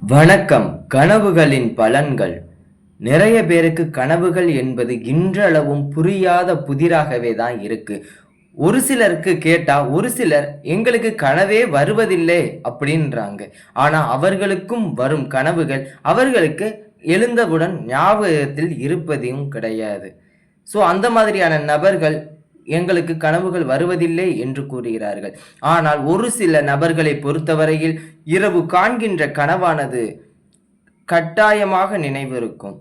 வணக்கம். கனவுகளின் பலன்கள். நிறைய பேருக்கு கனவுகள் என்பது இன்றளவும் புரியாத புதிராகவே தான் இருக்கு. ஒரு சிலருக்கு கேட்டா, ஒரு சிலர் எங்களுக்கு கனவே வருவதில்லை அப்படின்றாங்க. ஆனா அவர்களுக்கும் வரும் கனவுகள் அவர்களுக்கு எழுந்தவுடன் ஞாபகத்தில் இருப்பதும் கிடையாது. அந்த மாதிரியான நபர்கள் எங்களுக்கு கனவுகள் வருவதில்லை என்று கூறுகிறார்கள். ஆனால் ஒரு சில நபர்களை பொறுத்தவரையில் இரவு காண்கின்ற கனவானது கட்டாயமாக நினைவிருக்கும்.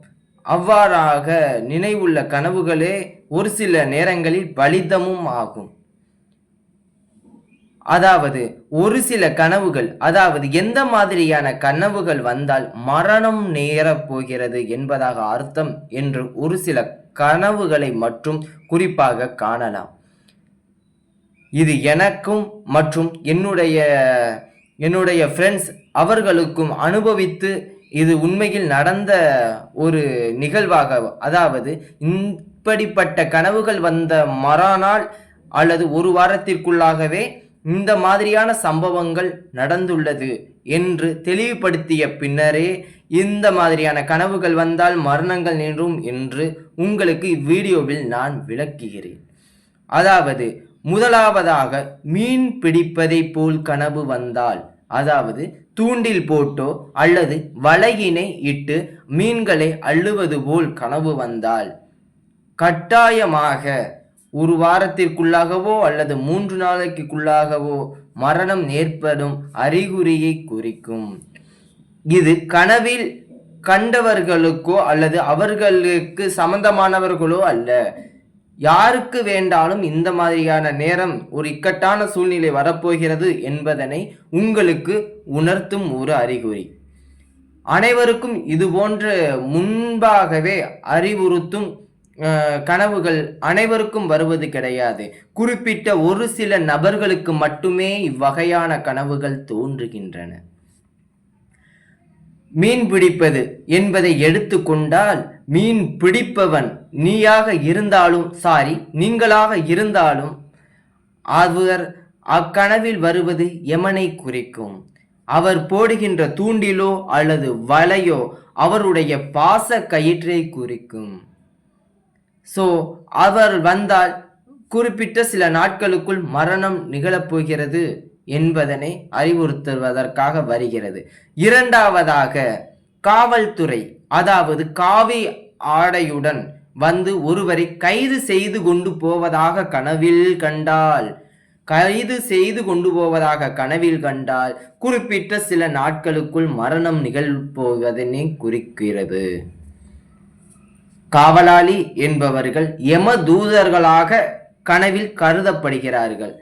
அவ்வாறாக நினைவுள்ள கனவுகளே ஒரு சில நேரங்களில் பலிதமும் ஆகும். அதாவது ஒரு சில கனவுகள், அதாவது எந்த மாதிரியான கனவுகள் வந்தால் மரணம் நேரப் போகிறது என்பதாக அர்த்தம் என்று ஒரு சில கனவுகளை மட்டும் குறிப்பாக காணலாம். இது எனக்கும் மற்றும் என்னுடைய ஃப்ரெண்ட்ஸ் அவர்களுக்கும் அனுபவித்து இது உண்மையில் நடந்த ஒரு நிகழ்வாக, அதாவது இப்படிப்பட்ட கனவுகள் வந்த மறுநாள் அல்லது ஒரு வாரத்திற்குள்ளாகவே இந்த மாதிரியான சம்பவங்கள் நடந்துள்ளது என்று தெளிவுபடுத்திய பின்னரே இந்த மாதிரியான கனவுகள் வந்தால் மரணங்கள் நேரும் என்று உங்களுக்கு இவ்வீடியோவில் நான் விளக்குகிறேன். அதாவது முதலாவதாக மீன் பிடிப்பதை போல் கனவு வந்தால், அதாவது தூண்டில் போட்டோ அல்லது வலையினை இட்டு மீன்களை அள்ளுவது போல் கனவு வந்தால் கட்டாயமாக ஒரு வாரத்திற்குள்ளாகவோ அல்லது 3 நாளைக்குள்ளாகவோ மரணம் ஏற்படும் அறிகுறியை குறிக்கும். இது கனவில் கண்டவர்களுக்கோ அல்லது அவர்களுக்கு சம்பந்தமானவர்களோ அல்ல, யாருக்கு வேண்டாலும் இந்த மாதிரியான நேரம் ஒரு இக்கட்டான சூழ்நிலை வரப்போகிறது என்பதனை உங்களுக்கு உணர்த்தும் ஒரு அறிகுறி. அனைவருக்கும் இது போன்ற முன்பாகவே அறிவுறுத்தும் கனவுகள் அனைவருக்கும் வருவது கிடையாது. குறிப்பிட்ட ஒரு சில நபர்களுக்கு மட்டுமே இவ்வகையான கனவுகள் தோன்றுகின்றன. மீன் பிடிப்பது என்பதை எடுத்துக்கொண்டால், மீன் பிடிப்பவன் நீங்களாக இருந்தாலும் அவர் அக்கனவில் வருவது யமனை குறிக்கும். அவர் போடுகின்ற தூண்டிலோ அல்லது வலையோ அவருடைய பாச கயிற்றை குறிக்கும். அவர் வந்தால் குறிப்பிட்ட சில நாட்களுக்குள் மரணம் நிகழப்போகிறது என்பதனை அறிவுறுத்துவதற்காக வருகிறது. இரண்டாவதாக காவல்துறை, அதாவது காவி ஆடையுடன் வந்து ஒருவரை கைது செய்து கொண்டு போவதாக கனவில் கண்டால் குறிப்பிட்ட சில நாட்களுக்குள் மரணம் நிகழ்போவதனை குறிக்கிறது. காவலாளி என்பவர்கள் யம தூதர்களாக கனவில் கருதப்படுகிறார்கள்.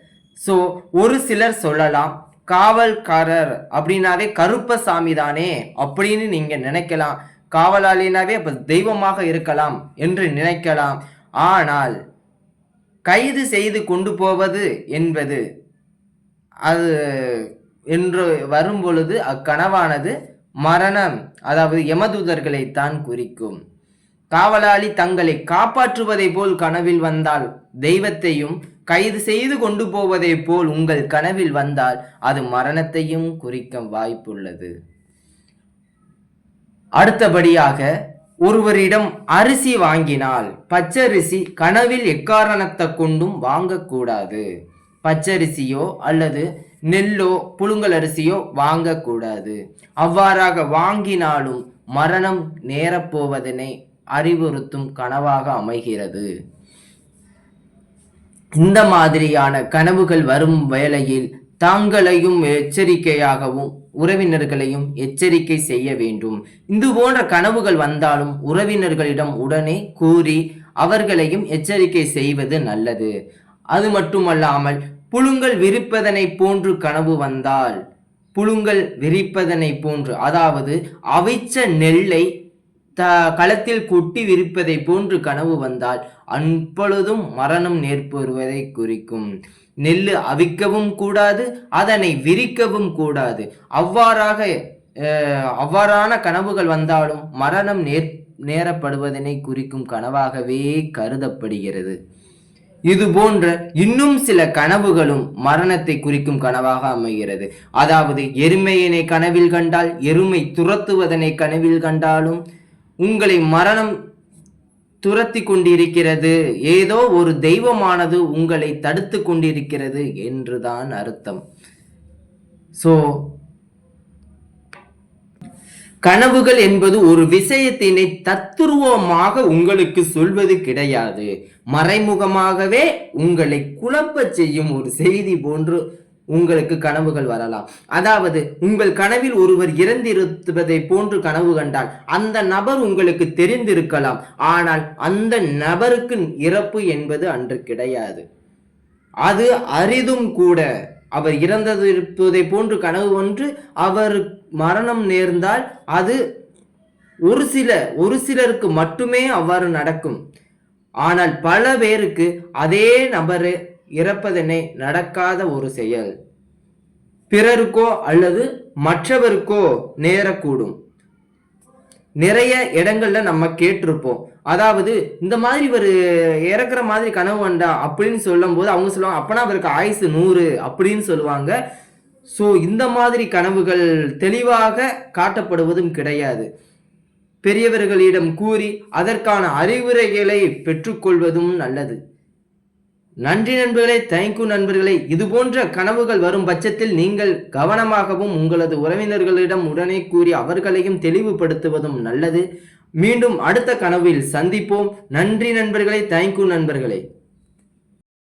ஒரு சிலர் சொல்லலாம், காவல்காரர் அப்படின்னாவே கருப்பசாமி தானே அப்படின்னு நீங்க நினைக்கலாம். காவலாளினாவே அப்ப தெய்வமாக இருக்கலாம் என்று நினைக்கலாம். ஆனால் கைது செய்து கொண்டு போவது என்பது அது என்று வரும் பொழுது அக்கனவானது மரணம், அதாவது யமதூதர்களைத்தான் குறிக்கும். காவலாளி தங்களை காப்பாற்றுவதை போல் கனவில் வந்தால், தெய்வத்தையும் கைது செய்து கொண்டு போவதை போல் உங்கள் கனவில் வந்தால் அது மரணத்தையும் குறிக்க வாய்ப்புள்ளது. அடுத்தபடியாக ஒருவரிடம் அரிசி வாங்கினால், பச்சரிசி கனவில் எக்காரணத்தை கொண்டும் வாங்கக்கூடாது. பச்சரிசியோ அல்லது நெல்லோ புழுங்கல் அரிசியோ வாங்கக்கூடாது. அவ்வாறாக வாங்கினாலும் மரணம் நேரப்போவதனை அறிவுறுத்தும் கனவாக அமைகிறது. இந்த மாதிரியான கனவுகள் வரும் வேளையில் தாங்களையும் எச்சரிக்கையாகவும் உறவினர்களையும் எச்சரிக்கை செய்ய வேண்டும். இது போன்ற கனவுகள் வந்தாலும் உறவினர்களிடம் உடனே கூறி அவர்களையும் எச்சரிக்கை செய்வது நல்லது. அது மட்டுமல்லாமல் புழுங்கல் விரிப்பதனை போன்று கனவு வந்தால், புழுங்கல் விரிப்பதனை போன்று, அதாவது அவிச்ச நெல்லை களத்தில் கொட்டி விரிப்பதை போன்று கனவு வந்தால் அப்பொழுதும் மரணம் நேர்படுவதை குறிக்கும். நெல்லு அவிக்கவும் கூடாது, அதனை விரிக்கவும் கூடாது. அவ்வாறான கனவுகள் வந்தாலும் மரணம் நேரப்படுவதனை குறிக்கும் கனவாகவே கருதப்படுகிறது. இது போன்ற இன்னும் சில கனவுகளும் மரணத்தை குறிக்கும் கனவாக அமைகிறது. அதாவது எருமையினை கனவில் கண்டால், எருமை துரத்துவதனை கனவில் கண்டாலும் உங்களை மரணம் துரத்தி கொண்டிருக்கிறது, ஏதோ ஒரு தெய்வமானது உங்களை தடுத்து கொண்டிருக்கிறது என்றுதான் அர்த்தம். சோ கனவுகள் என்பது ஒரு விஷயத்தினை தத்துருவமாக உங்களுக்கு சொல்வது கிடையாது. மறைமுகமாகவே உங்களை குழப்ப செய்யும் ஒரு செய்தி போன்று உங்களுக்கு கனவுகள் வரலாம். அதாவது உங்கள் கனவில் ஒருவர் இறந்திருப்பதை போன்று கனவு கண்டால் அந்த நபர் உங்களுக்கு தெரிந்திருக்கலாம். ஆனால் அந்த நபருக்கு இறப்பு என்பது அன்று கிடையாது. அது அரிதும் கூட. அவர் இறந்ததை போன்று கனவு ஒன்று அவர் மரணம் நேர்ந்தால் அது ஒரு சிலருக்கு மட்டுமே அவ்வாறு நடக்கும். ஆனால் பல பேருக்கு அதே நபர் இறப்பதனை நடக்காத ஒரு செயல் பிறருக்கோ அல்லது மற்றவருக்கோ நேரக்கூடும். நிறைய இடங்கள்ல நம்ம கேட்டிருப்போம். அதாவது இந்த மாதிரி ஒரு இறக்குற மாதிரி கனவு வந்தா அப்படின்னு சொல்லும் போது அவங்க சொல்லுவாங்க, அப்பனா அவருக்கு ஆயுசு 100 அப்படின்னு சொல்லுவாங்க. ஸோ இந்த மாதிரி கனவுகள் தெளிவாக காட்டப்படுவதும் கிடையாது. பெரியவர்களிடம் கூறி அதற்கான அறிவுரைகளை பெற்றுக்கொள்வதும் நல்லது. நன்றி நண்பர்களே, தேங்க்யூ நண்பர்களே. இது போன்ற கனவுகள் வரும் பட்சத்தில் நீங்கள் கவனமாகவும் உங்களது உறவினர்களிடம் உடனே கூறி அவர்களையும் தெளிவுபடுத்துவதும் நல்லது. மீண்டும் அடுத்த கனவில் சந்திப்போம். நன்றி நண்பர்களே, தேங்க்யூ நண்பர்களே.